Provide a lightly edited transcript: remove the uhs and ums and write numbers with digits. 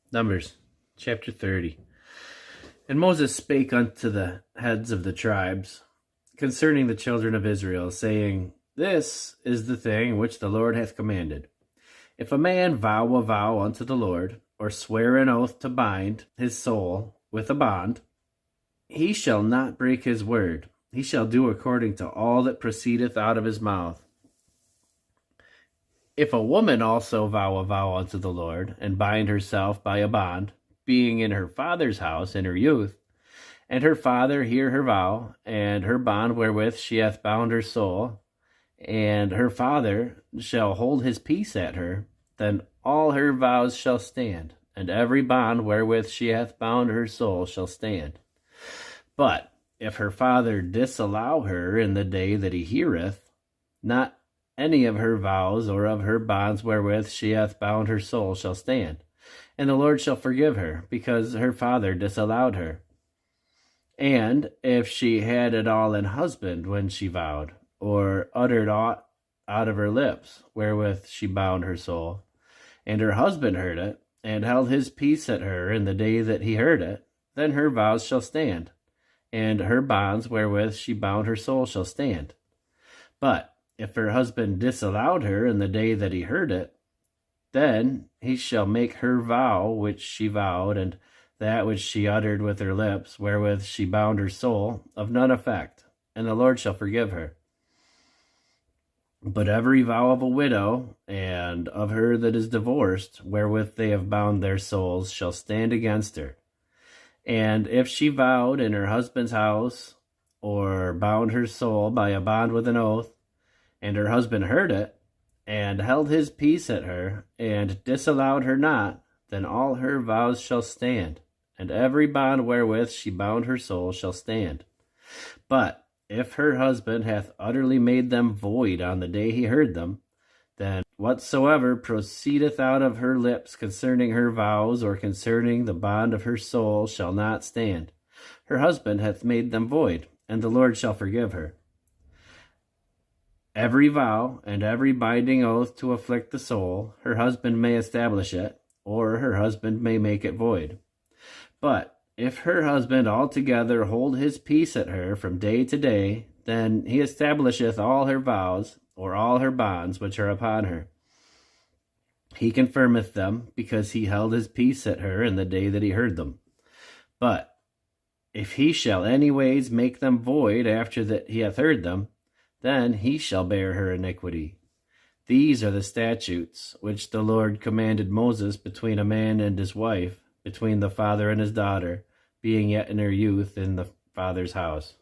Numbers chapter 30. And Moses spake unto the heads of the tribes concerning the children of Israel, saying, This is the thing which the Lord hath commanded. If a man vow a vow unto the Lord, or swear an oath to bind his soul with a bond, he shall not break his word. He shall do according to all that proceedeth out of his mouth. If a woman also vow a vow unto the Lord, and bind herself by a bond, being in her father's house in her youth, and her father hear her vow, and her bond wherewith she hath bound her soul, and her father shall hold his peace at her, then all her vows shall stand, and every bond wherewith she hath bound her soul shall stand. But if her father disallow her in the day that he heareth, not any of her vows or of her bonds wherewith she hath bound her soul shall stand, and the Lord shall forgive her, because her father disallowed her. And if she had it all an husband when she vowed, or uttered aught out of her lips wherewith she bound her soul, and her husband heard it, and held his peace at her in the day that he heard it, then her vows shall stand, and her bonds wherewith she bound her soul shall stand. But if her husband disallowed her in the day that he heard it, then he shall make her vow which she vowed, and that which she uttered with her lips, wherewith she bound her soul, of none effect, and the Lord shall forgive her. But every vow of a widow, and of her that is divorced, wherewith they have bound their souls, shall stand against her. And if she vowed in her husband's house, or bound her soul by a bond with an oath, and her husband heard it, and held his peace at her, and disallowed her not, then all her vows shall stand, and every bond wherewith she bound her soul shall stand. But if her husband hath utterly made them void on the day he heard them, then whatsoever proceedeth out of her lips concerning her vows, or concerning the bond of her soul, shall not stand. Her husband hath made them void, and the Lord shall forgive her. Every vow and every binding oath to afflict the soul, her husband may establish it, or her husband may make it void. But if her husband altogether hold his peace at her from day to day, then he establisheth all her vows, or all her bonds which are upon her. He confirmeth them, because he held his peace at her in the day that he heard them. But if he shall anyways make them void after that he hath heard them, then he shall bear her iniquity. These are the statutes which the Lord commanded Moses between a man and his wife, between the father and his daughter, being yet in her youth in the father's house.